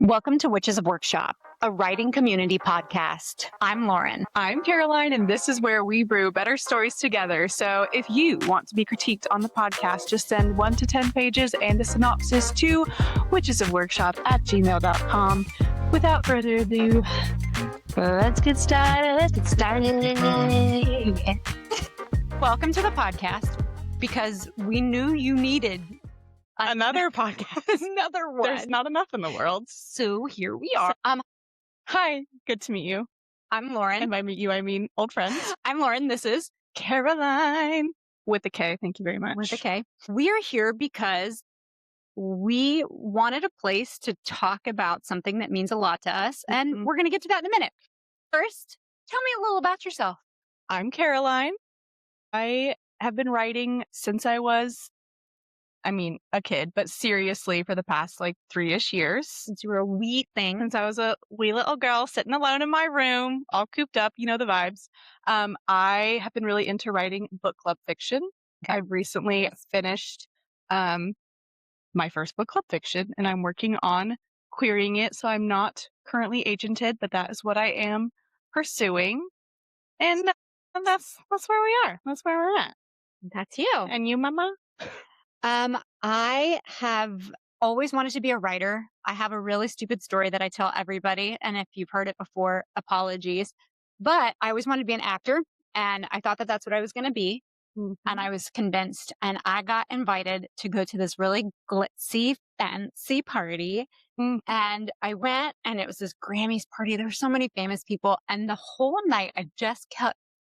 Welcome to Witches of Workshop, a writing community podcast. I'm Lauren. I'm Caroline, and this is where we brew better stories together. So if you want to be critiqued on the podcast, just send 1 to 10 pages and a synopsis to witchesofworkshop@gmail.com. Without further ado, Let's get started. Welcome to the podcast because we knew you needed another podcast. Another one. There's not enough in the world. So here we are. Hi, good to meet you. I'm Lauren. And by meet you, I mean old friends. I'm Lauren. This is Caroline with a K. Thank you very much. with a K. We are here because we wanted a place to talk about something that means a lot to us, and we're going to get to that in a minute. First, tell me a little about yourself. I'm Caroline. I have been writing since I was, a kid, but seriously for the past 3-ish years. Since you were a wee thing. Since I was a wee little girl sitting alone in my room, all cooped up, you know the vibes. I have been really into writing book club fiction. Okay. I've recently finished my first book club fiction, and I'm working on querying it. So I'm not currently agented, but that is what I am pursuing. And that's where we are. That's where we're at. That's you. And you, Mama? I have always wanted to be a writer. I have a really stupid story that I tell everybody. And if you've heard it before, apologies. But I always wanted to be an actor. And I thought that that's what I was going to be. Mm-hmm. And I was convinced. And I got invited to go to this really glitzy, fancy party. And I went, and it was this Grammys party. There were so many famous people. And the whole night, I just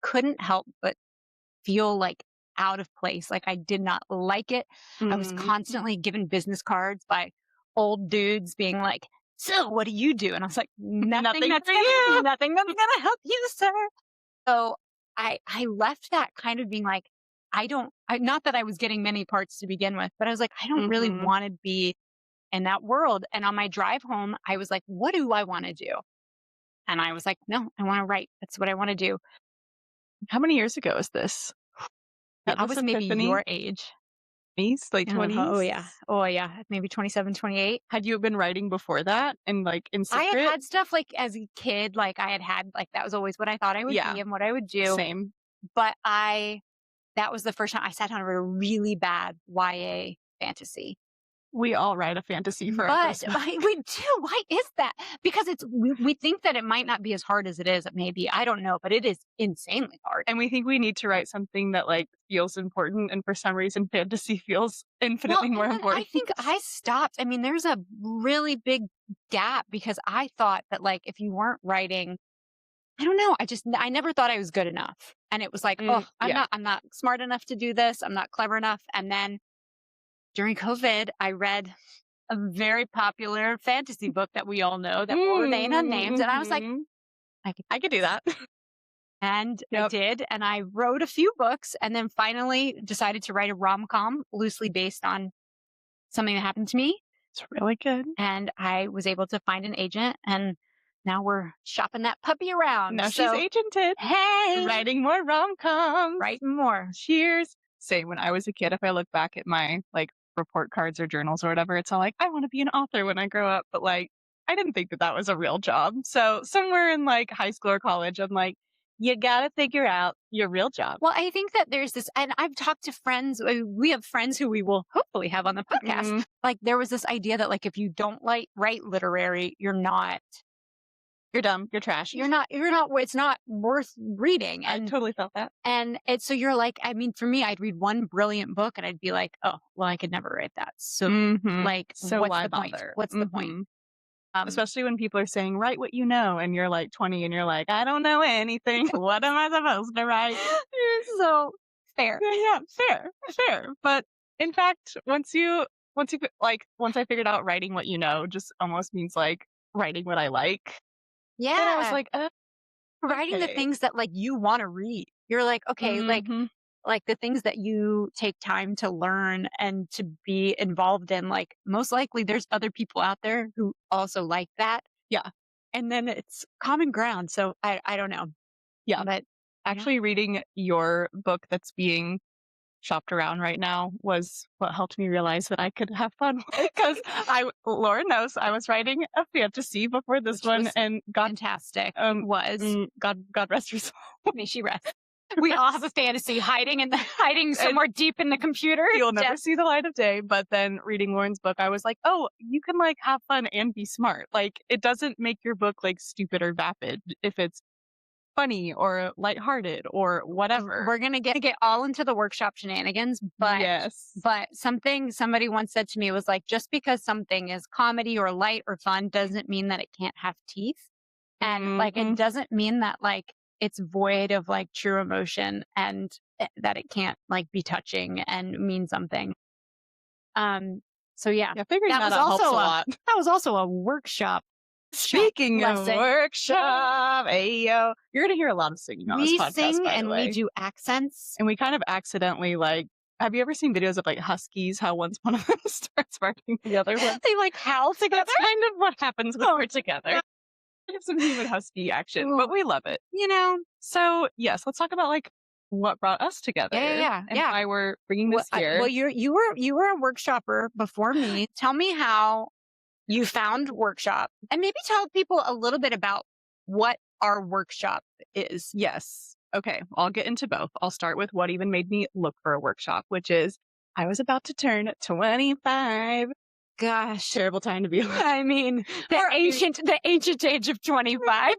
couldn't help but feel out of place. I did not like it. I was constantly given business cards by old dudes being like, "So what do you do?" And I was like, nothing that's going to help you, sir. So I left that kind of being like, not that I was getting many parts to begin with, but I was like, I don't really want to be in that world. And on my drive home, I was like, what do I want to do? And I was like, no, I want to write. That's what I want to do. How many years ago is this? I was maybe your age. 20s? Oh, yeah. Maybe 27, 28. Had you been writing before that and in secret? I had stuff as a kid, I had that was always what I thought I would be and what I would do. Same. But that was the first time I sat down and wrote a really bad YA fantasy. We all write a fantasy for our first we do. Why is that? Because we think that it might not be as hard as it is. Maybe. I don't know, but it is insanely hard. And we think we need to write something that feels important. And for some reason, fantasy feels infinitely more important. I think I stopped. There's a really big gap because I thought that if you weren't writing, I don't know. I never thought I was good enough. And it was I'm not smart enough to do this. I'm not clever enough. And then during COVID, I read a very popular fantasy book that we all know that will remain unnamed. And I was like, I could do that. And I did. And I wrote a few books and then finally decided to write a rom-com loosely based on something that happened to me. It's really good. And I was able to find an agent, and now we're shopping that puppy around. Now she's agented. Hey! Writing more rom-coms. Writing more. Cheers. Same. When I was a kid, if I look back at my report cards or journals or whatever, it's all I want to be an author when I grow up. But I didn't think that was a real job. So somewhere in high school or college, I'm you got to figure out your real job. Well, I think that there's this, and I've talked to friends, we have friends who we will hopefully have on the podcast. There was this idea that if you don't write literary, you're dumb, you're trash. It's not worth reading. And I totally felt that. And so you're for me, I'd read one brilliant book and I'd be like, oh, well, I could never write that. So so what's why the point? bother? What's the point? Especially when people are saying, write what you know, and you're 20 and you're I don't know anything. What am I supposed to write? So fair. Yeah, fair. But in fact, once I figured out writing what you know just almost means writing what I like. Yeah. And I was writing the things that you want to read. You're okay, the things that you take time to learn and to be involved in, most likely there's other people out there who also like that. Yeah. And then it's common ground. So I don't know. Yeah. But actually reading your book that's being shopped around right now was what helped me realize that I could have fun because Lauren knows I was writing a fantasy before this Which one was and God, fantastic. It was. God rest her soul. May she rest. We all have a fantasy hiding somewhere deep in the computer. You'll never Just- see the light of day. But then reading Lauren's book, I was like, oh, you can like have fun and be smart. Like it doesn't make your book like stupid or vapid if it's funny or lighthearted or whatever. We're gonna get all into the workshop shenanigans, but Yes. but something somebody once said to me was like, just because something is comedy or light or fun doesn't mean that it can't have teeth. And like it Mhm. doesn't mean that like it's void of like true emotion and that it can't like be touching and mean something. So yeah. Yeah, figuring That that was out helps also a a- lot. That was also a workshop. Speaking of lesson. workshop, ayo, you're gonna hear a lot of singing on We this podcast, sing by the and way. we do accents. And we kind of accidentally like. Have you ever seen videos of like huskies? How once one of them starts barking the other one. They like howl together. That's kind of what happens when we're together. We have some human husky action, but we love it. You know, So yes, let's talk about like what brought us together. Yeah. And why we're bringing this here. Well, you were a workshopper before me. Tell me how you found workshop, and maybe tell people a little bit about what our workshop is. Yes. Okay, I'll get into both. I'll start with what even made me look for a workshop, which is I was about to turn 25. Gosh, Terrible time to be alive. I mean, the ancient age of 25.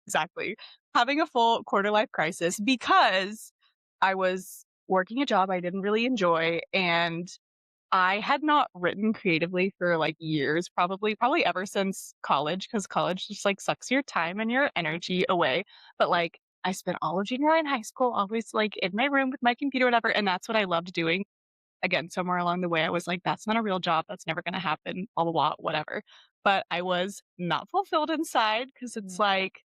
Exactly. Having a full quarter life crisis because I was working a job I didn't really enjoy and I had not written creatively for like years, probably ever since college, because college just like sucks your time and your energy away. But like I spent all of junior high and high school always like in my room with my computer, whatever. And that's what I loved doing. Again, somewhere along the way, I was like, that's not a real job. That's never going to happen, blah, blah, blah, whatever. But I was not fulfilled inside because it's like,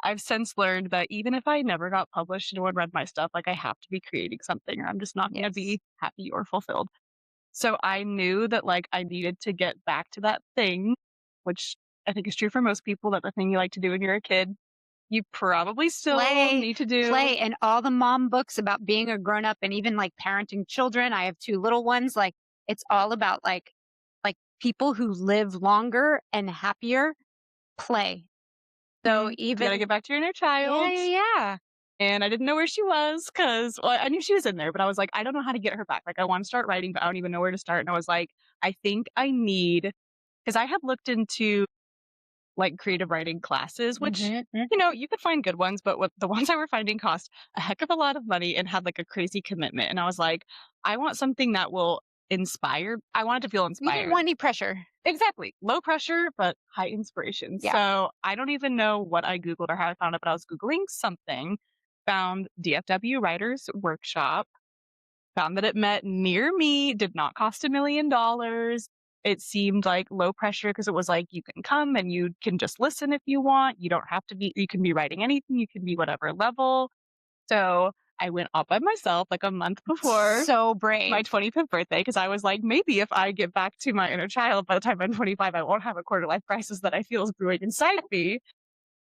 I've since learned that even if I never got published and no one read my stuff, like I have to be creating something or I'm just not going to be happy or fulfilled. So I knew that like I needed to get back to that thing, which I think is true for most people, that the thing you like to do when you're a kid, you probably still need to do. Play and all the mom books about being a grown up and even like parenting children. I have 2 little ones. Like it's all about like people who live longer and happier play. So You gotta get back to your inner child. Yeah. And I didn't know where she was because I knew she was in there, but I was like, I don't know how to get her back. Like I want to start writing, but I don't even know where to start. And I was like, I think I need, because I had looked into like creative writing classes, which, you know, you could find good ones, but what the ones I were finding cost a heck of a lot of money and had like a crazy commitment. And I was like, I want something that will inspire. I wanted to feel You inspired. didn't want any pressure. Exactly. Low pressure, but high inspiration. Yeah. So I don't even know what I Googled or how I found it, but I was Googling something, found DFW Writers Workshop, found that it met near me, did not cost $1 million. It seemed like low pressure because it was like, you can come and you can just listen if you want. You don't have to be, you can be writing anything. You can be whatever level. So I went all by myself like a month before So brave. my 25th birthday because I was like, maybe if I get back to my inner child by the time I'm 25, I won't have a quarter life crisis that I feel is brewing inside me.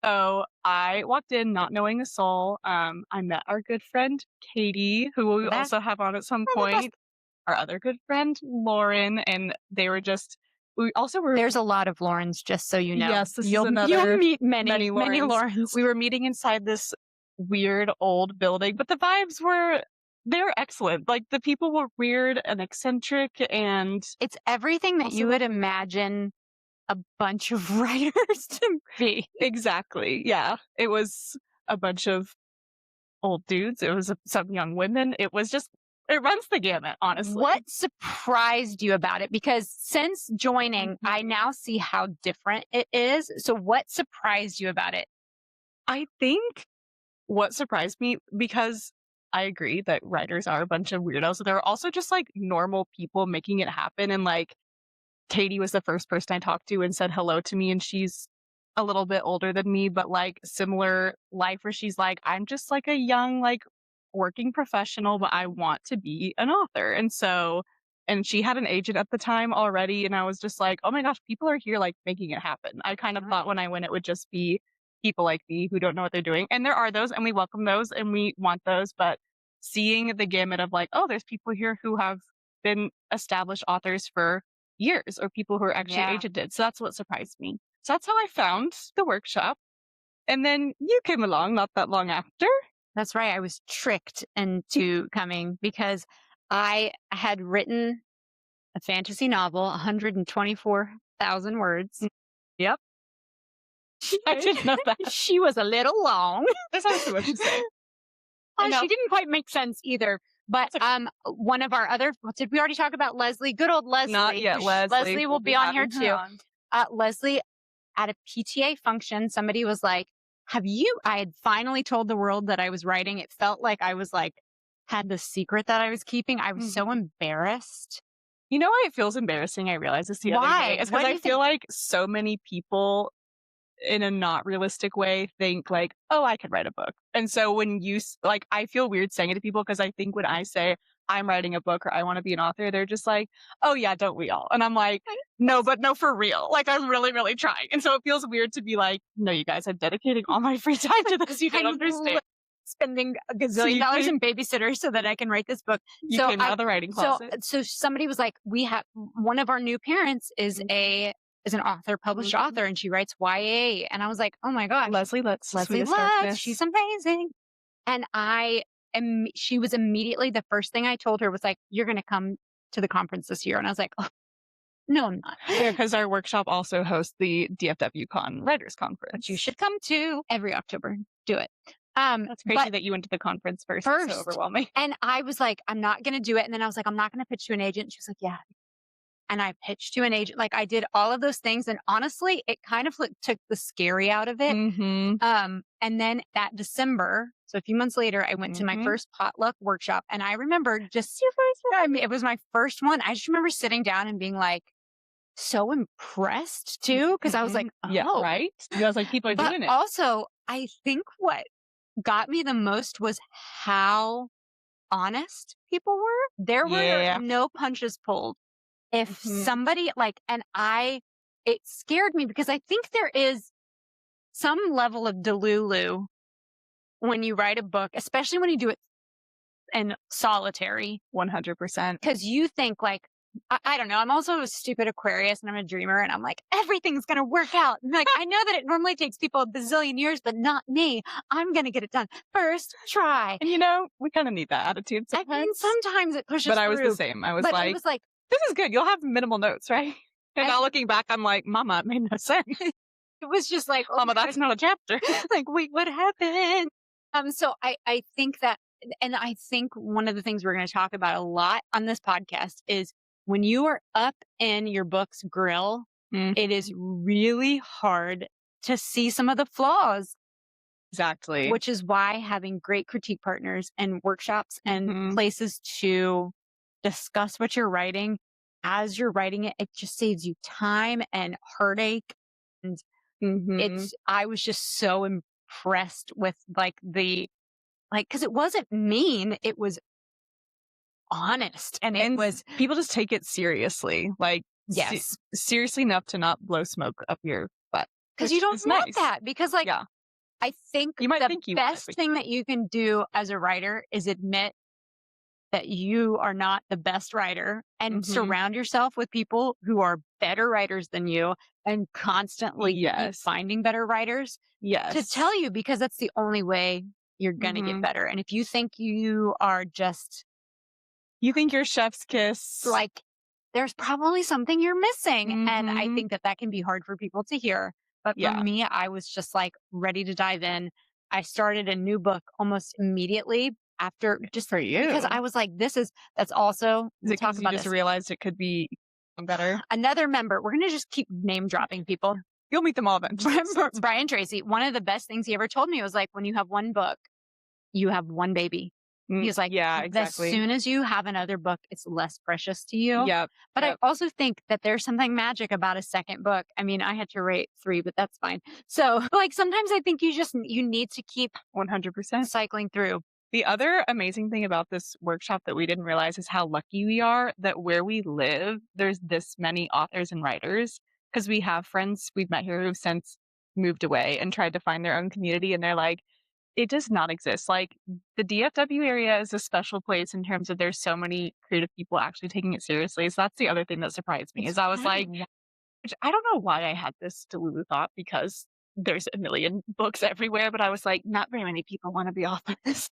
So I walked in not knowing a soul. I met our good friend, Katie, who we'll also have on at some point. Our other good friend, Lauren, and they were just, we also were. There's a lot of Laurens, just so you know. Yes, this is you'll another meet many Laurens. Laurens. We were meeting inside this weird old building, but the vibes were, they were excellent. Like the people were weird and eccentric and. It's everything that you would imagine a bunch of writers to be. Exactly. Yeah. It was a bunch of old dudes. It was some young women. It was just, it runs the gamut, honestly. What surprised you about it? Because since joining, I now see how different it is. So what surprised you about it? I think what surprised me, because I agree that writers are a bunch of weirdos. There are also just like normal people making it happen. And like Katie was the first person I talked to and said hello to me. And she's a little bit older than me, but like similar life where she's like, I'm just like a young, like working professional, but I want to be an author. And so, and she had an agent at the time already. And I was just like, oh my gosh, people are here like making it happen. I kind of thought when I went, it would just be people like me who don't know what they're doing. And there are those and we welcome those and we want those. But seeing the gamut of like, oh, there's people here who have been established authors for years or people who are actually Yeah. agented. So that's what surprised me. So that's how I found the workshop. And then you came along not that long after. That's right. I was tricked into coming because I had written a fantasy novel, 124,000 words. Yep. I didn't know that. She was a little long. There's not too much to say. She didn't quite make sense either. But one of our other, did we already talk about Leslie? Good old Leslie. Not yet, Leslie. Leslie will be on here too. Leslie, at a PTA function, somebody was like, I had finally told the world that I was writing. It felt like I was like, had the secret that I was keeping. I was so embarrassed. You know why it feels embarrassing? I realized this the other day. It's because I feel like so many people in a not realistic way think like, oh, I could write a book. And so when you like, I feel weird saying it to people because I think when I say I'm writing a book or I want to be an author, they're just like, oh yeah, don't we all? And I'm like, no, but no, for real. Like I'm really, really trying. And so it feels weird to be like, no, you guys, I'm dedicating all my free time to this. You don't understand. Spending a gazillion dollars in babysitters so that I can write this book. You came out of the writing closet. So somebody was like, one of our new parents is an author, published author, and she writes YA. And I was like, oh my gosh. Leslie Lutz. She's amazing. And she was immediately, the first thing I told her was like, you're going to come to the conference this year. And I was like, oh, no, I'm not. Yeah, because our workshop also hosts the DFW Con Writers Conference. Which you should come to every October. Do it. That's crazy that you went to the conference first. It's so overwhelming. And I was like, I'm not going to do it. And then I was like, I'm not going to pitch to an agent. She was like, yeah. And I pitched to an agent. Like I did all of those things. And honestly, it kind of took the scary out of it. And then that December, so a few months later, I went to my first potluck workshop. And I remember it was my first one. I just remember sitting down and being like, so impressed too. Cause I was like, oh. Yeah, right. I was like, people are doing it. Also, I think what got me the most was how honest people were. There were no punches pulled. If somebody it scared me because I think there is some level of delulu when you write a book, especially when you do it in solitary. 100%. Because you think like, I don't know. I'm also a stupid Aquarius and I'm a dreamer and I'm like, everything's going to work out. And like, I know that it normally takes people a bazillion years, but not me. I'm going to get it done. First try. And we kind of need that attitude sometimes. I mean, sometimes it pushes But I was through. the same. I was like, this is good. You'll have minimal notes, right? And now looking back, I'm like, Mama, it made no sense. It was just like, oh, Mama, that's not a chapter. Like, wait, what happened? So I think that, and I think one of the things we're going to talk about a lot on this podcast is when you are up in your book's grill, it is really hard to see some of the flaws. Exactly. Which is why having great critique partners and workshops and places to discuss what you're writing as you're writing it, it just saves you time and heartache. And I was just so impressed with cause it wasn't mean. It was honest. And it was, people just take it seriously. Like, yes, seriously enough to not blow smoke up your butt. Cause you don't want that because I think the best thing that you can do as a writer is admit that you are not the best writer and surround yourself with people who are better writers than you and constantly keep finding better writers to tell you, because that's the only way you're going to get better. And if you think you are you think you're chef's kiss, like there's probably something you're missing. And I think that can be hard for people to hear. But for me, I was just like ready to dive in. I started a new book almost immediately after, just for you, because I was like, that's also, we'll talk about this. Realized it could be better. Another member, we're going to just keep name dropping people. You'll meet them all eventually. Brian Tracy, one of the best things he ever told me was like, when you have one book, you have one baby. He's like, exactly. As soon as you have another book, it's less precious to you. But I also think that there's something magic about a second book. I mean, I had to write 3, but that's fine. So like sometimes I think you need to keep 100% cycling through. The other amazing thing about this workshop that we didn't realize is how lucky we are that where we live, there's this many authors and writers, because we have friends we've met here who've since moved away and tried to find their own community. And they're like, it does not exist. Like the DFW area is a special place in terms of there's so many creative people actually taking it seriously. So that's the other thing that surprised me is I was like, which I don't know why I had this Delulu thought because there's a million books everywhere, but I was like, not very many people want to be authors.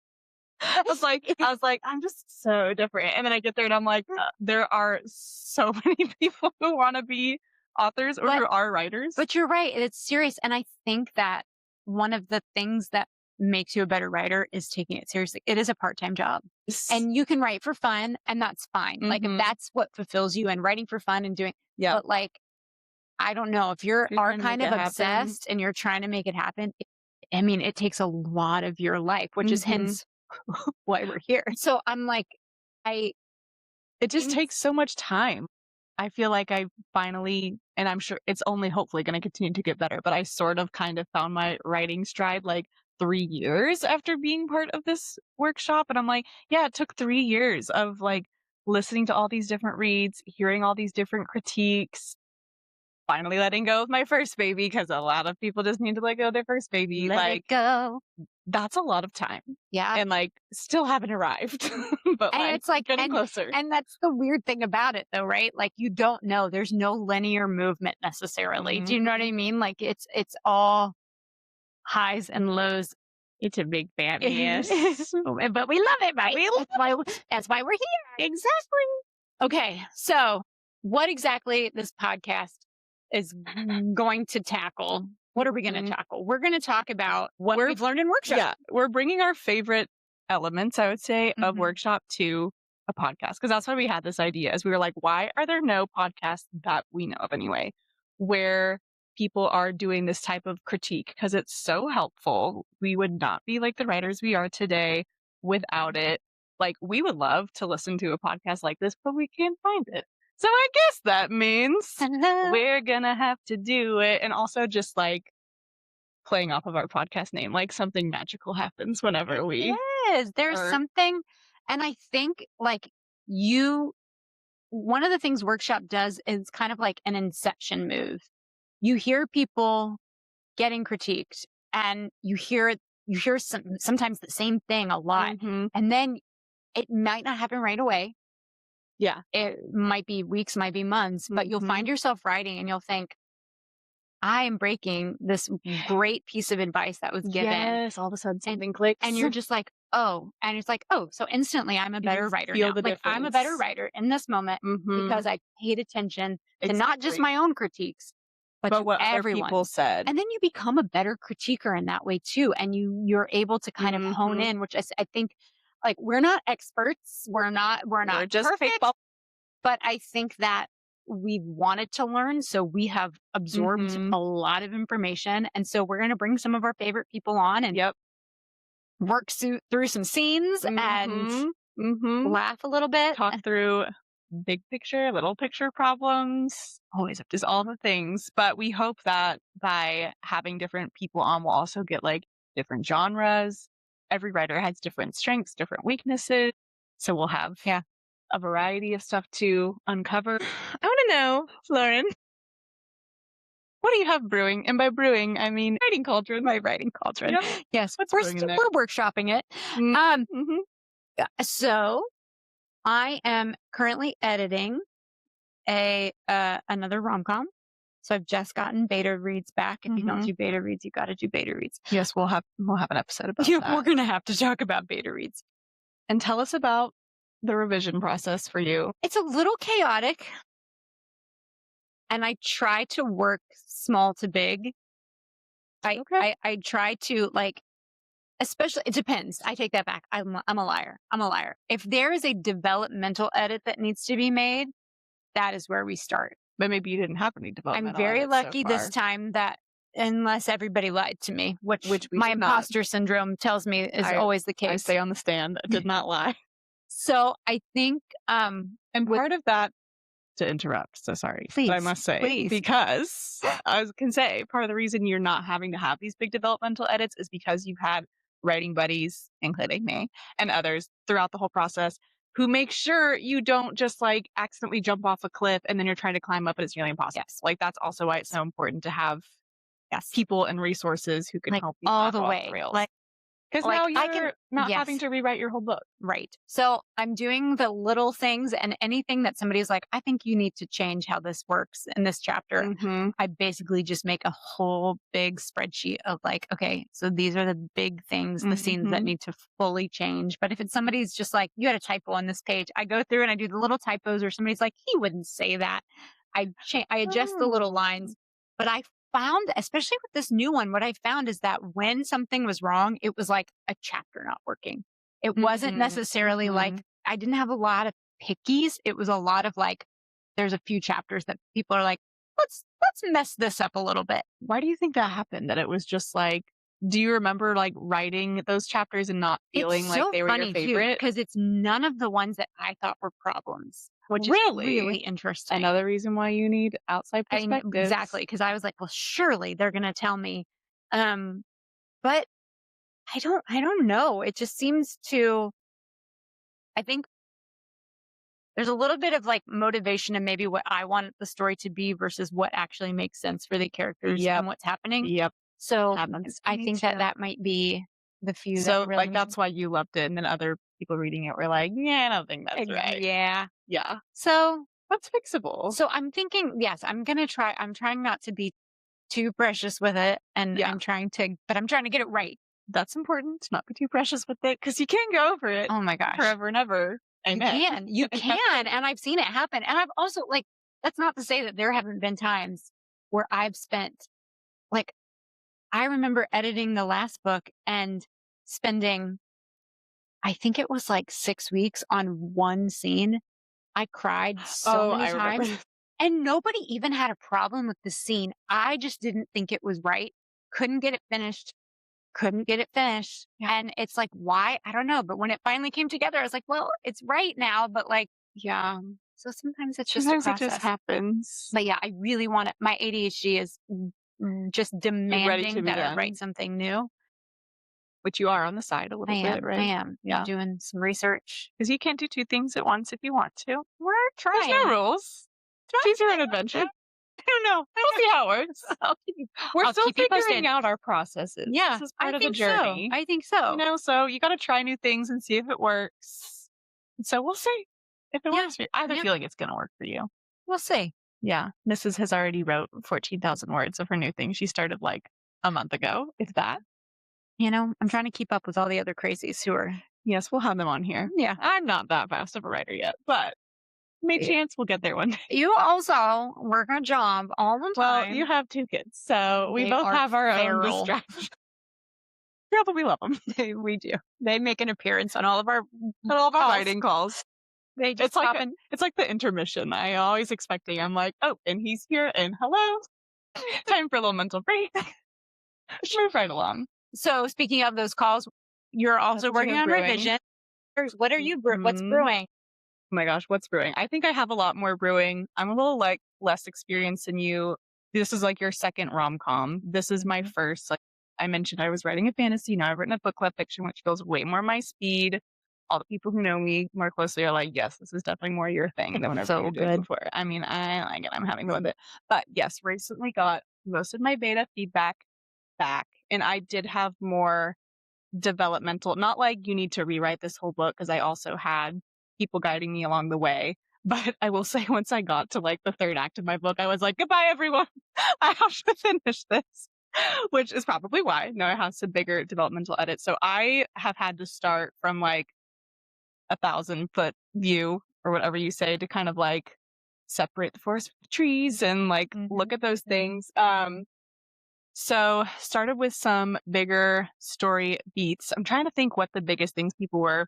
I was like, I'm just so different. And then I get there and I'm like, there are so many people who want to be authors or who are writers. But you're right. It's serious. And I think that one of the things that makes you a better writer is taking it seriously. It is a part-time job and you can write for fun and that's fine. Like if that's what fulfills you and writing for fun and doing, but like, I don't know if you're kind of obsessed and you're trying to make it happen. I mean, it takes a lot of your life, which is hence why we're here. So I'm like, it just takes so much time. I feel like I finally, and I'm sure it's only hopefully going to continue to get better, but I sort of kind of found my writing stride like 3 years after being part of this workshop. And I'm like, yeah, it took 3 years of like listening to all these different reads, hearing all these different critiques, finally letting go of my first baby because a lot of people just need to let go of their first baby. Let it go. That's a lot of time. Yeah. And like still haven't arrived. But and it's like getting closer. And that's the weird thing about it though, right? Like you don't know. There's no linear movement necessarily. Do you know what I mean? Like it's all highs and lows. It's a big fan, yes. But we love it, right? That's why we're here. Exactly. Okay. So what exactly this podcast is going to tackle? What are we going to tackle? We're going to talk about what we've learned in workshop. Yeah. We're bringing our favorite elements, I would say, of workshop to a podcast. Because that's why we had this idea is we were like, why are there no podcasts that we know of anyway, where people are doing this type of critique? Because it's so helpful. We would not be like the writers we are today without it. Like we would love to listen to a podcast like this, but we can't find it. So I guess that means we're going to have to do it. And also just like playing off of our podcast name, like something magical happens whenever we. Yes, there's something. And I think like one of the things workshop does is kind of like an inception move. You hear people getting critiqued and you hear sometimes the same thing a lot. And then it might not happen right away. Yeah. It might be weeks, might be months, but you'll find yourself writing and you'll think, I am breaking this great piece of advice that was given. Yes, all of a sudden something clicks. And you're just like, oh, and it's like, oh, so instantly I'm a better writer now. Like I'm a better writer in this moment because I paid attention to not just my own critiques, but what everyone. Other people said. And then you become a better critiquer in that way too. And you're able to kind of hone in, which I think like we're not experts. We're just perfect, but I think that we wanted to learn. So we have absorbed a lot of information. And so we're going to bring some of our favorite people on and work through some scenes and laugh a little bit. Talk through big picture, little picture problems, always just all the things. But we hope that by having different people on, we'll also get like different genres. Every writer has different strengths, different weaknesses. So we'll have a variety of stuff to uncover. I want to know, Lauren, what do you have brewing? And by brewing, I mean writing cauldron. My writing cauldron. Yep. Yes, we're workshopping it. So I am currently editing another rom-com. So I've just gotten beta reads back. If you don't do beta reads, you got to do beta reads. Yes, we'll have an episode about that. We're going to have to talk about beta reads. And tell us about the revision process for you. It's a little chaotic. And I try to work small to big. I try to like, especially, it depends. I take that back. I'm a liar. If there is a developmental edit that needs to be made, that is where we start. But maybe you didn't have any developmental I'm very lucky this time that unless everybody lied to me, which my imposter syndrome tells me is always the case. I say on the stand, I did not lie. So I think, and part of that, to interrupt, so sorry, please, but I must say, because I can say part of the reason you're not having to have these big developmental edits is because you've had writing buddies, including me and others throughout the whole process who make sure you don't just like accidentally jump off a cliff and then you're trying to climb up and it's nearly impossible. Yes. Like that's also why it's so important to have people and resources who can help you all the way. Rails. Like Because Like, now I you're can, not yes, having to rewrite your whole book. right. So I'm doing the little things, and anything that somebody's like, I think you need to change how this works in this chapter. Mm-hmm. I basically just make a whole big spreadsheet of like, okay, so these are the big things, the scenes that Mm-hmm. need to fully change. But if it's somebody's just like, you had a typo on this page, I go through and I do the little typos, or somebody's like, he wouldn't say that. I adjust the little lines. But I found, especially with this new one, what I found is that when something was wrong, it was like a chapter not working. It wasn't necessarily like I didn't have a lot of pickies. It was a lot of like, there's a few chapters that people are like, let's mess this up a little bit. Why do you think that happened? That it was just like, do you remember like writing those chapters and not feeling It's like so they were your funny too, favorite? because it's none of the ones that I thought were problems, which is Really? really interesting. Another reason why you need outside perspectives. Exactly, because I was like, well, surely they're going to tell me. But I don't know. It just seems to, I think there's a little bit of like motivation and maybe what I want the story to be versus what actually makes sense for the characters Yep. and what's happening. Yep. So Happens to I me think too. that might be the few So that really like that's why you loved it, and then other people reading it were like, yeah, I don't think that's right. Yeah. Yeah. So That's fixable. I'm thinking, yes, I'm trying not to be too precious with it, and Yeah. I'm trying to get it right. That's important. Not be too precious with it, because you can go over it Oh my gosh. forever and ever. Amen. You can. And I've seen it happen. And I've also like, that's not to say that there haven't been times where I've spent like, I remember editing the last book and spending, I think it was like 6 weeks on one scene. I cried so many I remember. times and nobody even had a problem with the scene. I just didn't think it was right. Couldn't get it finished. Yeah. And it's like, why? I don't know. But when it finally came together, I was like, well, it's right now, but like, Yeah. so sometimes it's just Sometimes a it just process. happens. But yeah, I really want it. My ADHD is just to demanding be that I done. write something new. Which you are on the side a little bit, right? I am. Yeah. Doing some research. Because you can't do two things at once if you want to. We're There's trying. no rules. Choose your own adventure. I don't know. We'll see how it works. We're I'll still keep you posted. figuring out our processes. Yeah, This is part I of the think journey. so. I think so. You know, so you got to try new things and see if it works. And so we'll see if it Yeah, works for you. I have a yeah. feeling it's going to work for you. We'll see. Yeah. Mrs. has already wrote 14,000 words of her new thing. She started like a month ago, if that. You know, I'm trying to keep up with all the other crazies who are. Yes, we'll have them on here. Yeah. I'm not that fast of a writer yet, but may chance we'll get there one day. You also work a job all the Well, time. you have two kids, so we They both are have our own feral. distractions. Yeah, but we love them. We do. They make an appearance on all of our Calls. writing calls. They just It's like pop in. it's like the intermission. I always expecting. I'm like, oh, and he's here, and hello. Time for a little mental break. Move right along. So speaking of those calls, you're also what working you have on brewing. revision. What are you what's Mhm. brewing? Oh my gosh, what's brewing? I think I have a lot more brewing. I'm a little like less experienced than you. This is like your second rom-com. This is my first. Like I mentioned, I was writing a fantasy. Now I've written a book club fiction, which goes way more my speed. All the people who know me more closely are like, yes, this is definitely more your thing than whenever So you did good. before. I mean, I like it. I'm having fun with it. But yes, recently got most of my beta feedback back, and I did have more developmental, not like you need to rewrite this whole book, because I also had people guiding me along the way. But I will say, once I got to like the third act of my book, I was like, goodbye, everyone. I have to finish this, which is probably why now I have some bigger developmental edits. So I have had to start from like 1,000-foot view or whatever you say to kind of like separate the forest from the trees and like look at those things. So started with some bigger story beats. I'm trying to think what the biggest things people were.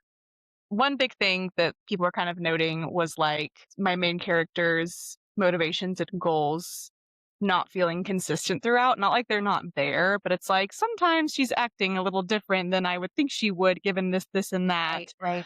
One big thing that people were kind of noting was like my main character's motivations and goals not feeling consistent throughout. Not like they're not there, but it's like sometimes she's acting a little different than I would think she would given this, and that. Right.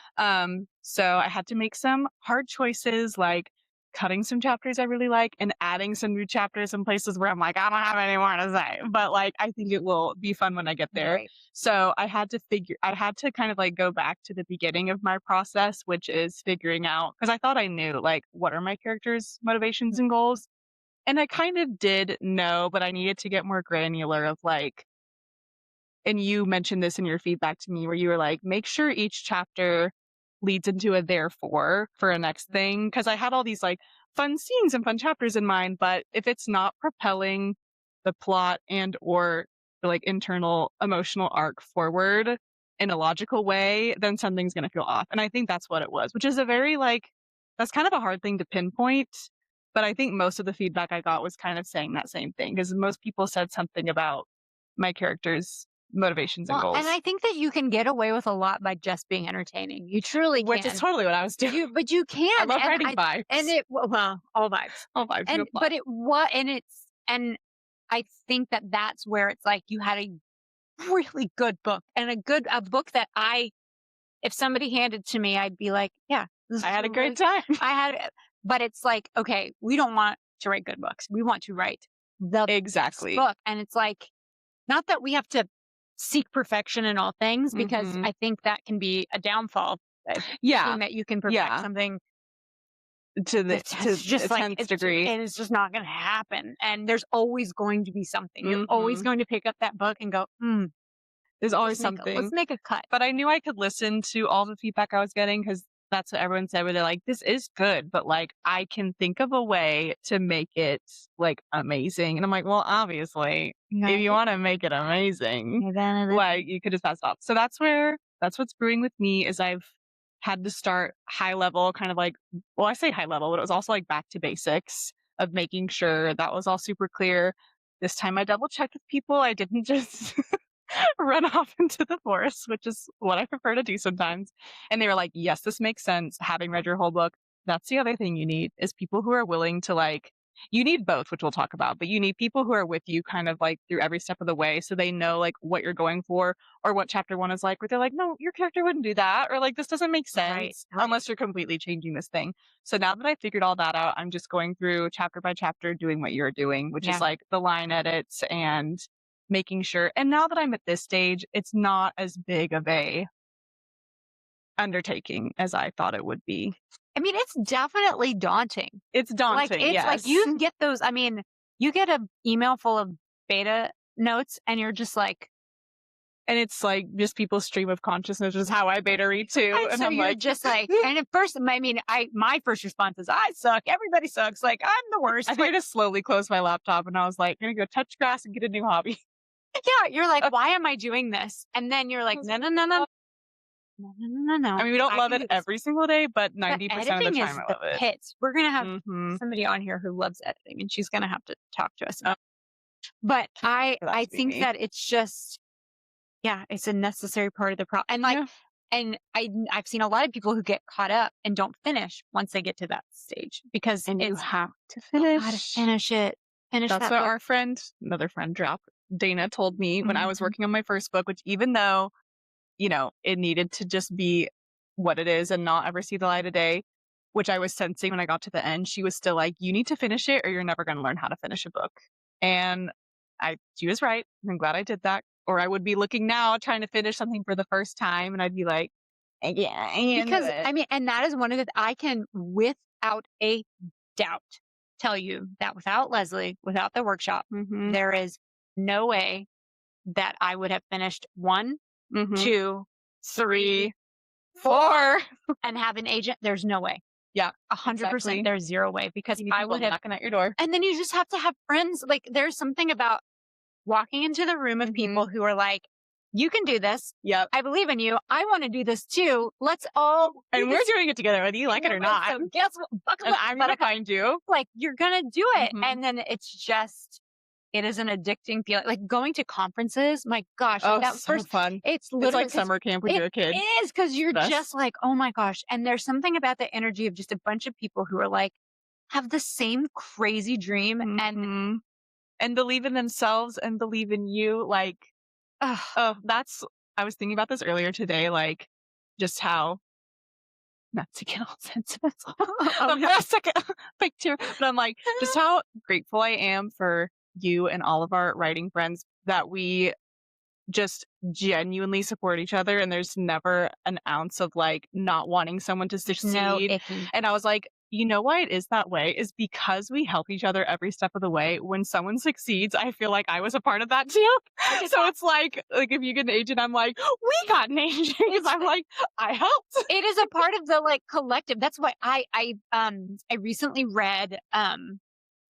So I had to make some hard choices, like cutting some chapters I really like and adding some new chapters in places where I'm like, I don't have any more to say. But like, I think it will be fun when I get there. Right. So I had to kind of like go back to the beginning of my process, which is figuring out, because I thought I knew like, what are my character's motivations and goals? And I kind of did know, but I needed to get more granular of like, and you mentioned this in your feedback to me where you were like, make sure each chapter leads into a therefore for a next thing. Cause I had all these like fun scenes and fun chapters in mind, but if it's not propelling the plot and or the like internal emotional arc forward in a logical way, then something's going to feel off. And I think that's what it was, which is a very like, that's kind of a hard thing to pinpoint. But I think most of the feedback I got was kind of saying that same thing because most people said something about my character's motivations and goals. And I think that you can get away with a lot by just being entertaining. You truly can. Which is totally what I was doing. But you can. I love writing vibes. And it, well, all vibes. All vibes. And, but it was, and I think that that's where it's like you had a really good book and a book that if somebody handed to me, I'd be like, yeah, I had a great time. But it's like, okay, we don't want to write good books. We want to write the exactly book. And it's like, not that we have to seek perfection in all things, because I think that can be a downfall. Yeah. That you can perfect something to the just like 10th degree. And it's just not going to happen. And there's always going to be something. You're always going to pick up that book and go, there's always something. Let's make a cut. But I knew I could listen to all the feedback I was getting because that's what everyone said, where they're like, this is good, but like, I can think of a way to make it like amazing. And I'm like, well, obviously, if you want to make it amazing, like you could just pass it off. So that's what's brewing with me is I've had to start high level, kind of like, well, I say high level, but it was also like back to basics of making sure that was all super clear. This time I double checked with people. I didn't just run off into the forest, which is what I prefer to do sometimes. And they were like, yes, this makes sense. Having read your whole book. That's the other thing you need is people who are willing to like, you need both, which we'll talk about, but you need people who are with you kind of like through every step of the way. So they know like what you're going for or what chapter 1 is like, where they're like, no, your character wouldn't do that. Or like, this doesn't make sense unless you're completely changing this thing. So now that I figured all that out, I'm just going through chapter by chapter, doing what you're doing, which is like the line edits and making sure. And now that I'm at this stage, it's not as big of a undertaking as I thought it would be. I mean, it's definitely daunting. It's daunting. Like, it's like you get those. I mean, you get an email full of beta notes and you're just like, and it's like just people's stream of consciousness is how I beta read too. And so I'm like, just like, and at first, I mean, my first response is, I suck. Everybody sucks. Like, I'm the worst. I just slowly closed my laptop and I was like, I'm going to go touch grass and get a new hobby. Yeah. You're like, why am I doing this? And then you're like, no. I mean, we don't love it every single day, but 90% of the time I love it. Hits. We're going to have somebody on here who loves editing and she's going to have to talk to us about it. But I think that it's just, it's a necessary part of the process. And like, and I've seen a lot of people who get caught up and don't finish once they get to that stage because you have to finish. How to finish it. That's what our another friend, Dana, told me when I was working on my first book, which even though, you know, it needed to just be what it is and not ever see the light of day, which I was sensing when I got to the end, she was still like, you need to finish it or you're never going to learn how to finish a book. And she was right. I'm glad I did that. Or I would be looking now trying to finish something for the first time and I'd be like, because I mean, and that is one of the, I can without a doubt tell you that without Leslie, without the workshop, there is no way that I would have finished 1, 2, 3, 4 and have an agent. There's no way. Yeah, 100%. There's zero way because I would have knocking at your door. And then you just have to have friends. Like there's something about walking into the room of people who are like, you can do this. Yep. I believe in you. I want to do this too. Let's all. And we're doing it together, whether you like it or not. So guess what? Buckle and up. I'm going to find you. Like you're going to do it. And then it's just, it is an addicting feeling. Like going to conferences. My gosh. Oh, that so fun. It's literally like summer camp when you're a kid. It is because you're just like, oh my gosh. And there's something about the energy of just a bunch of people who are like, have the same crazy dream and believe in themselves and believe in you. Like, I was thinking about this earlier today, like just how, not to get all sentimental, for a second, picture, but I'm like, just how grateful I am for you and all of our writing friends that we just genuinely support each other. And there's never an ounce of like not wanting someone to succeed. And I was like, you know why it is that way is because we help each other every step of the way. When someone succeeds, I feel like I was a part of that too. So it's like if you get an agent, I'm like, we got an agent because I'm like, I helped. It is a part of the like collective. That's why I recently read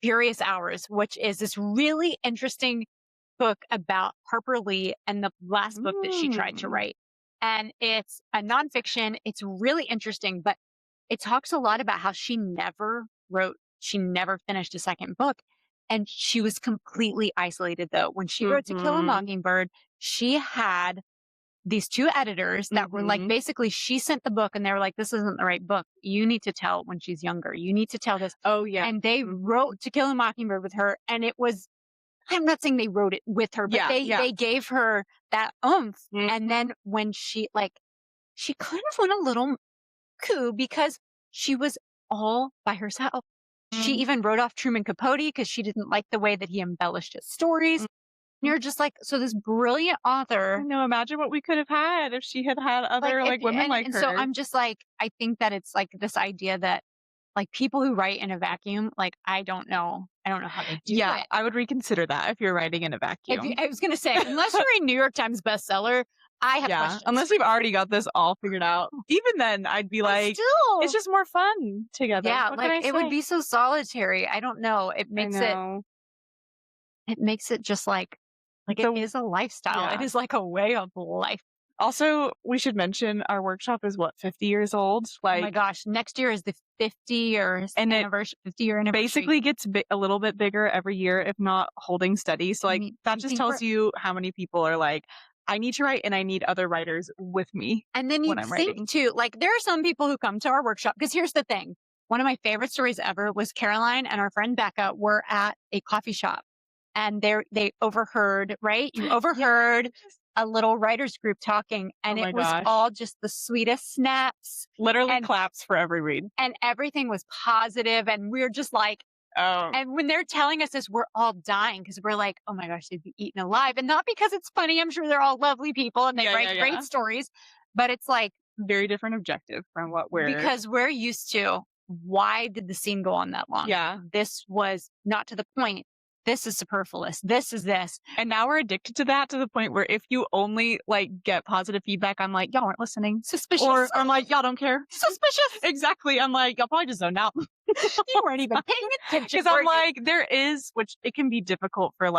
Furious Hours, which is this really interesting book about Harper Lee and the last book that she tried to write. And it's a nonfiction. It's really interesting, but it talks a lot about how she never finished a second book. And she was completely isolated though. When she wrote To Kill a Mockingbird, she had these two editors that were like, basically she sent the book and they were like, this isn't the right book. You need to tell when she's younger. You need to tell this. Oh yeah. And they wrote To Kill a Mockingbird with her. And it was, I'm not saying they wrote it with her, but they gave her that oomph. And then when she kind of went a little coup because she was all by herself. She even wrote off Truman Capote because she didn't like the way that he embellished his stories. And you're just like, so this brilliant author. No, imagine what we could have had if she had had other women like her. So I'm just like, I think that it's like this idea that like people who write in a vacuum, like I don't know how they do it. I would reconsider that if you're writing in a vacuum. I was going to say, unless you're a New York Times bestseller, I have questions. Unless we've already got this all figured out. Even then, I'd be like, it's just more fun together. Yeah, like it would be so solitary. I don't know. It makes it just like it is a lifestyle. Yeah. It is like a way of life. Also, we should mention our workshop is 50 years old. Like, oh my gosh, next year is the 50-year anniversary. Basically gets a little bit bigger every year, if not holding steady. So that just tells you how many people are like, I need to write and I need other writers with me. And then you think too, like there are some people who come to our workshop because here's the thing. One of my favorite stories ever was Caroline and our friend Becca were at a coffee shop and they overheard, right? You overheard a little writers group talking and it was all just the sweetest snaps. Literally claps for every read. And everything was positive and we're just like, and when they're telling us this, we're all dying because we're like, oh my gosh, they'd be eaten alive. And not because it's funny. I'm sure they're all lovely people and they write great stories, but it's like very different objective from what because we're used to. Why did the scene go on that long? Yeah. This was not to the point. This is superfluous. This is this. And now we're addicted to that to the point where if you only get positive feedback, I'm like, y'all aren't listening. Suspicious. Or I'm like, y'all don't care. Suspicious. Exactly. I'm like, y'all probably just zoned out. You weren't even paying attention. Because I'm like, there is, which it can be difficult for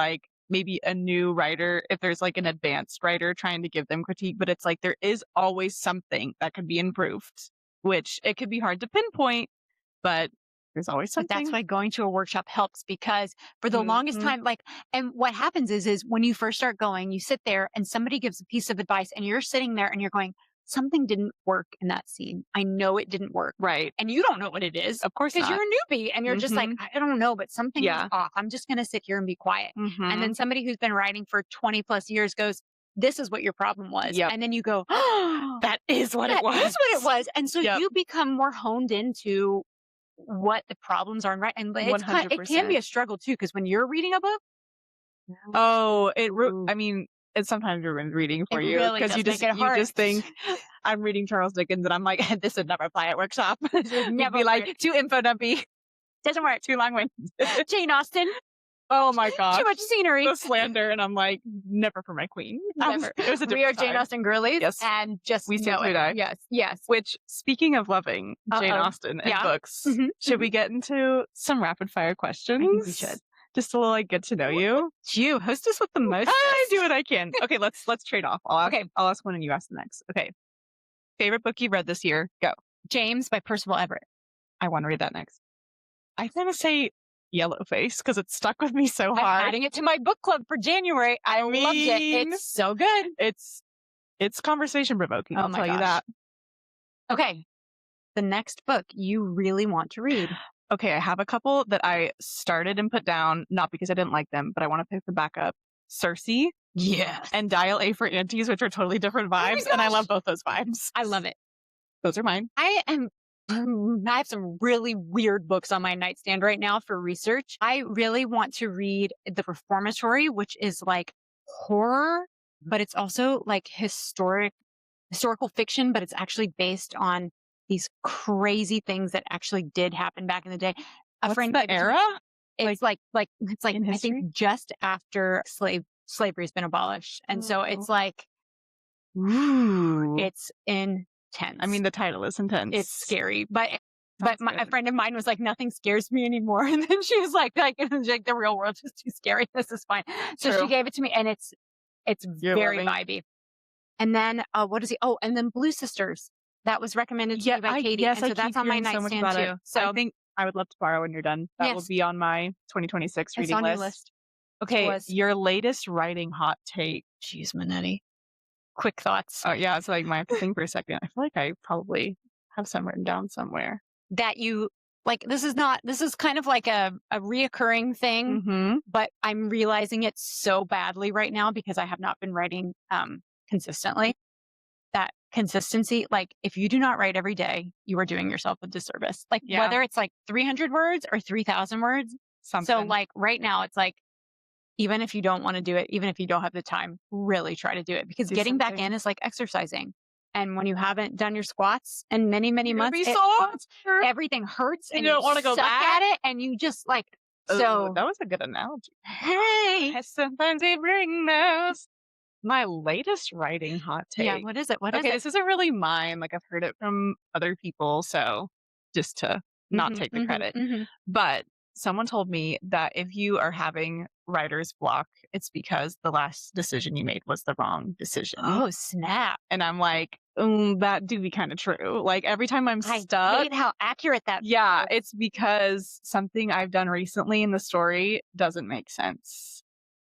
maybe a new writer if there's an advanced writer trying to give them critique, but it's like there is always something that could be improved, which it could be hard to pinpoint, but there's always something. But that's why going to a workshop helps because for the longest time, and what happens is when you first start going, you sit there and somebody gives a piece of advice and you're sitting there and you're going, something didn't work in that scene. I know it didn't work. Right. And you don't know what it is. Of course because you're a newbie and you're just like, I don't know, but something is off. I'm just going to sit here and be quiet. And then somebody who's been writing for 20 plus years goes, this is what your problem was. Yep. And then you go, oh, that is what it was. That's what it was. And so you become more honed into what the problems are and and it can be a struggle too because when you're reading a book, I mean it sometimes ruins reading for you because you just think I'm reading Charles Dickens and I'm like this would never fly at workshop. Never be like too info dumpy, doesn't work, too long-winded. Jane Austen, oh my gosh, too much scenery, the slander, and I'm like never for my queen. Never. It was a we are Jane Austen girlies. Yes, and just we know it. Yes. Which, speaking of loving Jane Austen and books, should we get into some rapid fire questions? I think we should. Just a little get to know you. You hostess with the most. I do what I can. Okay, let's trade off. I'll ask one and you ask the next. Okay. Favorite book you've read this year? Go. James by Percival Everett. I want to read that next. I'm gonna say Yellowface because it stuck with me so hard. I'm adding it to my book club for January. I loved it. It's so good. It's conversation provoking. I'll tell you that. Okay. The next book you really want to read. Okay, I have a couple that I started and put down, not because I didn't like them, but I want to pick them back up. Circe. Yes. And Dial A for Aunties, which are totally different vibes. And I love both those vibes. I love it. Those are mine. I have some really weird books on my nightstand right now for research. I really want to read The Reformatory, which is horror, but it's also historical fiction, but it's actually based on these crazy things that actually did happen back in the day. A What's friend the gave it to me. era? It's like it's like in I history? think just after slavery's been abolished. And so it's like Ooh. it's intense. I mean, the title is intense. it's scary. But Sounds a good. friend of mine was like, nothing scares me anymore. And then she was like the real world is too scary. This is fine. So True. she gave it to me, and it's You're very loving vibey. And then what is he? Oh, and then Blue Sisters. That was recommended to me by Katie. Yes, and so I that's keep on my hearing so much nightstand about too. it. So I think I would love to borrow when you're done. That will Yes. be on my 2026 it's reading on list. your list. Okay, was. your latest writing hot take. Jeez, Manetti. Quick thoughts. Oh yeah, so like my have to think for a second. I feel like I probably have some written down somewhere. That you like, this is kind of like a reoccurring thing, Mm-hmm. but I'm realizing it so badly right now because I have not been writing consistently. That consistency, like if you do not write every day, you are doing yourself a disservice. Like Yeah. whether it's like 300 words or 3,000 words. Something. So like right now it's like, even if you don't want to do it, even if you don't have the time, really try to do it, because Do getting back something. in is like exercising. And when you haven't done your squats in many, many You're gonna months, be sore. everything hurts And and you don't wanna go suck back? at it, and you just like, Ooh, so that was a good analogy. hey, Sometimes we bring those. My latest writing hot take. yeah, what is it? What is Okay, it? this isn't really mine. Like I've heard it from other people, so just to not Mhm, take the mhm, credit. mhm. But someone told me that if you are having writer's block, it's because the last decision you made was the wrong decision. Oh, snap. And I'm like, that do be kind of true. Like every time I'm I stuck, hate how accurate that yeah, is. it's because something I've done recently in the story doesn't make sense.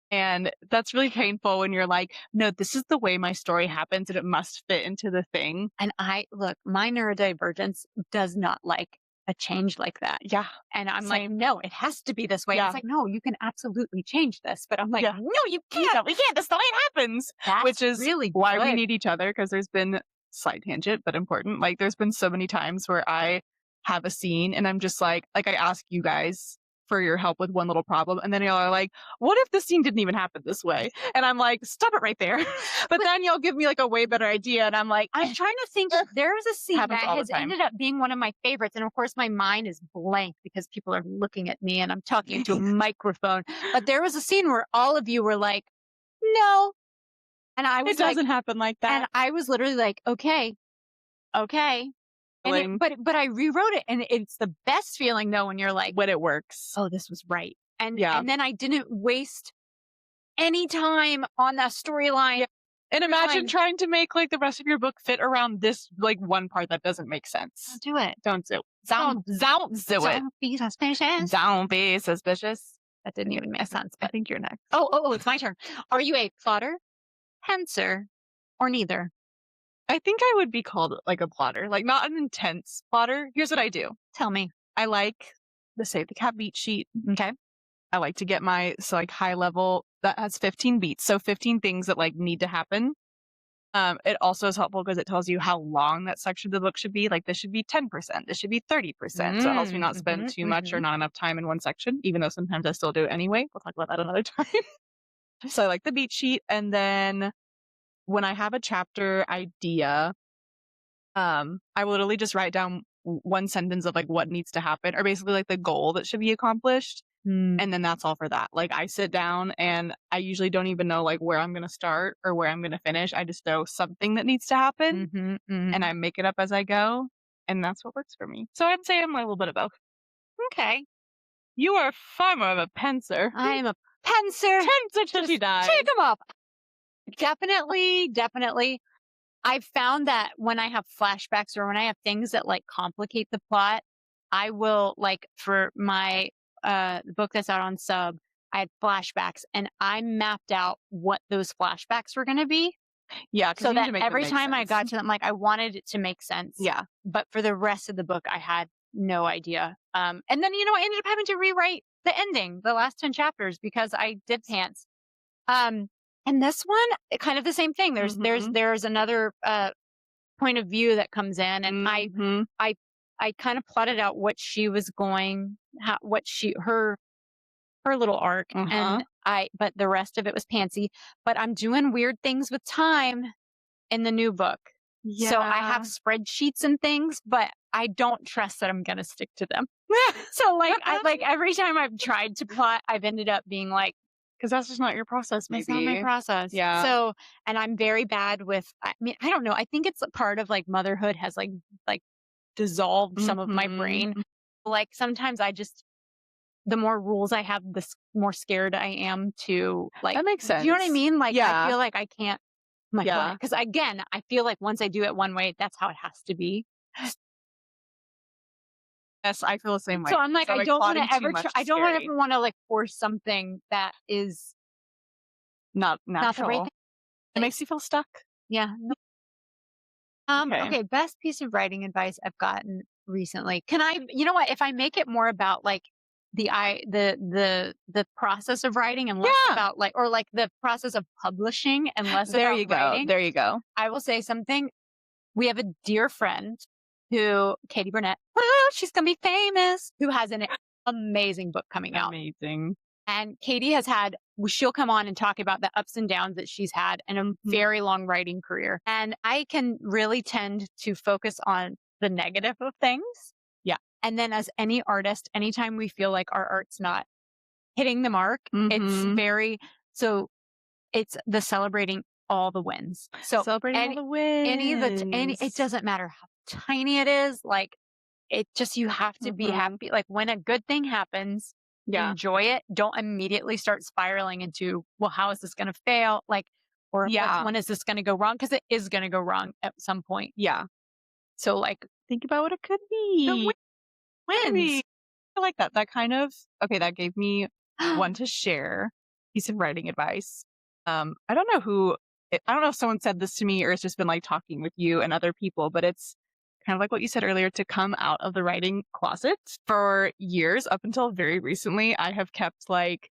And that's really painful when you're like, no, this is the way my story happens and it must fit into the thing. And look, my neurodivergence does not like a change like that. Yeah. And I'm like, Same. no, it has to be this way. Yeah. It's like, no, you can absolutely change this. But I'm like, Yeah. no, you can't. No, we can't. That's the way it happens. That's Which is really why we good. need each other, because there's been slight tangent, but important. Like there's been so many times where I have a scene and I'm just like I ask you guys for your help with one little problem, and then y'all are like, what if this scene didn't even happen this way? And I'm like, stop it right there. But then y'all give me like a way better idea, and I'm like, I'm trying to think. There was a scene that Happens all the has time. ended up being one of my favorites. And of course, my mind is blank because people are looking at me and I'm talking into a microphone. But there was a scene where all of you were like, no. And I was it doesn't happen like that. and I was literally like, okay. Feeling But I rewrote it, and it's the best feeling though when you're like, when it works. oh, this was right. And Yeah. and then I didn't waste any time on that storyline. And imagine fine. trying to make like the rest of your book fit around this like one part that doesn't make sense. Don't do it. Don't do it. Don't do it. Don't be suspicious. Don't be suspicious. That didn't even make sense. I But think you're next. oh, it's my turn. Are you a plotter, pantser, or neither? I think I would be called like a plotter, like not an intense plotter. Here's what I do. Tell me. I like the Save the Cat beat sheet. Okay. I like to get my like high level that has 15 beats. So 15 things that like need to happen. It also is helpful because it tells you how long that section of the book should be. Like this should be 10%. This should be 30%. So it helps me not spend too much or not enough time in one section, even though sometimes I still do it anyway. We'll talk about that another time. So I like the beat sheet. And then when I have a chapter idea, I will literally just write down one sentence of like what needs to happen, or basically like the goal that should be accomplished. And then that's all for that. Like I sit down and I usually don't even know like where I'm going to start or where I'm going to finish. I just know something that needs to happen and I make it up as I go. And that's what works for me. So I'd say I'm a little bit of both. Okay. You are far more of a pantser. I am a pantser. Pantser till she dies. Take them up. Definitely. I've found that when I have flashbacks or when I have things that like complicate the plot, I will like for my book that's out on Sub, I had flashbacks and I mapped out what those flashbacks were going to be. Yeah. So that every time I got to them, like I wanted it to make sense. Yeah. But for the rest of the book, I had no idea. And then, I ended up having to rewrite the ending, the last 10 chapters, because I did pants. And this one, kind of the same thing. There's another point of view that comes in, and I kind of plotted out what she was going, her little arc, and but the rest of it was pantsy. But I'm doing weird things with time in the new book. So I have spreadsheets and things, but I don't trust that I'm going to stick to them. So like every time I've tried to plot, I've ended up being like, because that's just not your process, maybe. it's not my process. Yeah. So, and I'm very bad with, I mean, I don't know. I think it's a part of like motherhood has like dissolved some of my brain. Like sometimes the more rules I have, the more scared I am to like, That makes sense. do you know what I mean? Like, Yeah. I feel like I can't, because again, I feel like once I do it one way, that's how it has to be. Yes, I feel the same way. So I'm like, I don't want to ever, I don't scary. ever want to like force something that is not not the right natural. thing. It makes you feel stuck. Yeah. Okay. Best piece of writing advice I've gotten recently. You know what? If I make it more about like the process of writing and less about like, or like the process of publishing and less There about you go. writing, There you go. I will say something. We have a dear friend Katie Burnett, she's going to be famous, who has an amazing book coming out. Amazing. And Katie she'll come on and talk about the ups and downs that she's had in a very long writing career. And I can really tend to focus on the negative of things. Yeah. And then as any artist, anytime we feel like our art's not hitting the mark, it's the celebrating all the wins. So celebrating all the wins. It doesn't matter how tiny it is. Like you have to be happy. Like when a good thing happens, enjoy it. Don't immediately start spiraling into, well, how is this going to fail? Like, or when is this going to go wrong? Because it is going to go wrong at some point. Yeah. So like, think about what it could be. The wins. I like that. That kind of, that gave me one to share piece of writing advice. I don't know if someone said this to me or it's just been like talking with you and other people, but it's kind of like what you said earlier, to come out of the writing closet. For years, up until very recently, I have kept like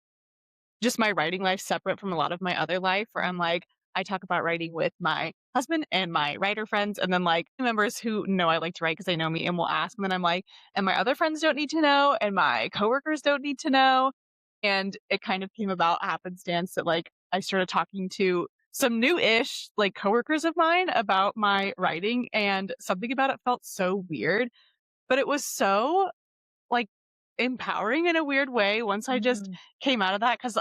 just my writing life separate from a lot of my other life, where I'm like, I talk about writing with my husband and my writer friends, and then like members who know I like to write because they know me and will ask. And then I'm like, and my other friends don't need to know, and my coworkers don't need to know. And it kind of came about happenstance that like I started talking to some new-ish like coworkers of mine about my writing, and something about it felt so weird, but it was so like empowering in a weird way once I just came out of that. Because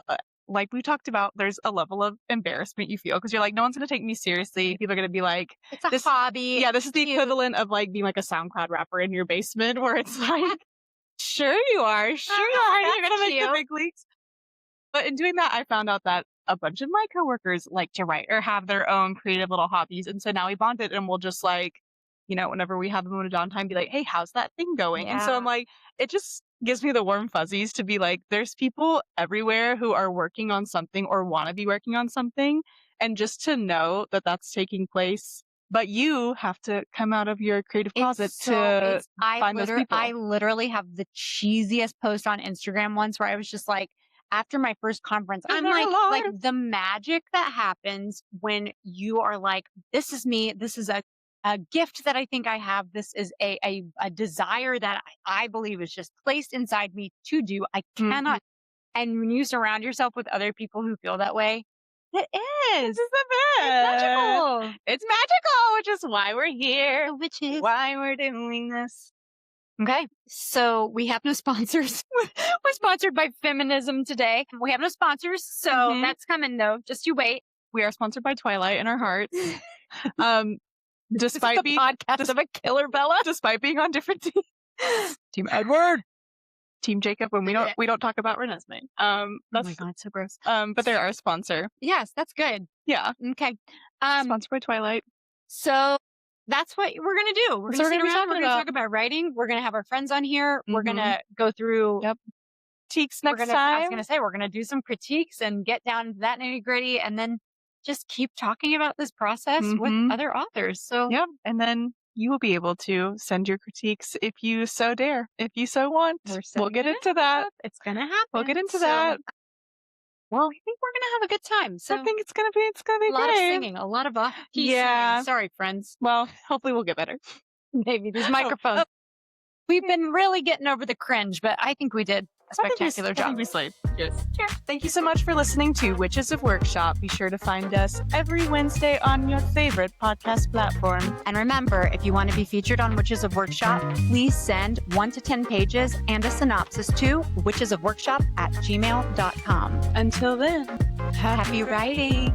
like we talked about, there's a level of embarrassment you feel because you're like, no one's going to take me seriously. People are going to be like, it's a hobby. Yeah, this is the equivalent of like being like a SoundCloud rapper in your basement, where it's like, sure you are. You're going to make the big leagues. But in doing that, I found out that a bunch of my coworkers like to write or have their own creative little hobbies. And so now we bonded, and we'll just like, whenever we have a moment of downtime, be like, hey, how's that thing going? Yeah. And so I'm like, it just gives me the warm fuzzies to be like, there's people everywhere who are working on something or want to be working on something. And just to know that that's taking place, but you have to come out of your creative closet to find those people. I literally have the cheesiest post on Instagram once where I was just like, after my first conference, I'm like the magic that happens when you are like, this is me. This is a gift that I think I have. This is a desire that I believe is just placed inside me to do. I cannot. And when you surround yourself with other people who feel that way, it is. This is the best. It's magical. It's magical, which is why we're here. Which is why we're doing this. Okay, so we have no sponsors. We're sponsored by Feminism today. We have no sponsors, so that's coming though. Just you wait. We are sponsored by Twilight in our hearts. Despite being podcast of a killer Bella, despite being on different teams. Team Edward, Team Jacob. When we don't talk about Renesmee. That's, oh my god, so gross. But they're our sponsor. Yes, that's good. Yeah. Okay. Sponsored by Twilight. So that's what we're going to do. We're going to talk about writing. We're going to have our friends on here. We're going to go through critiques next time. I was going to say, we're going to do some critiques and get down to that nitty gritty, and then just keep talking about this process with other authors. So, and then you will be able to send your critiques if you so dare, if you so want. We'll get into that. It's going to happen. We'll get into that. Well, I think we're going to have a good time. So I think it's going to be a lot of singing, a lot of singing. Sorry, friends. Well, hopefully we'll get better. Maybe these microphones. We've been really getting over the cringe, but I think we did. a spectacular job. Obviously. Yes. Thank you so much for listening to Witches of Workshop. Be sure to find us every Wednesday on your favorite podcast platform. And remember, if you want to be featured on Witches of Workshop, please send 1 to 10 pages and a synopsis to witchesofworkshop@gmail.com. Until then, Happy writing.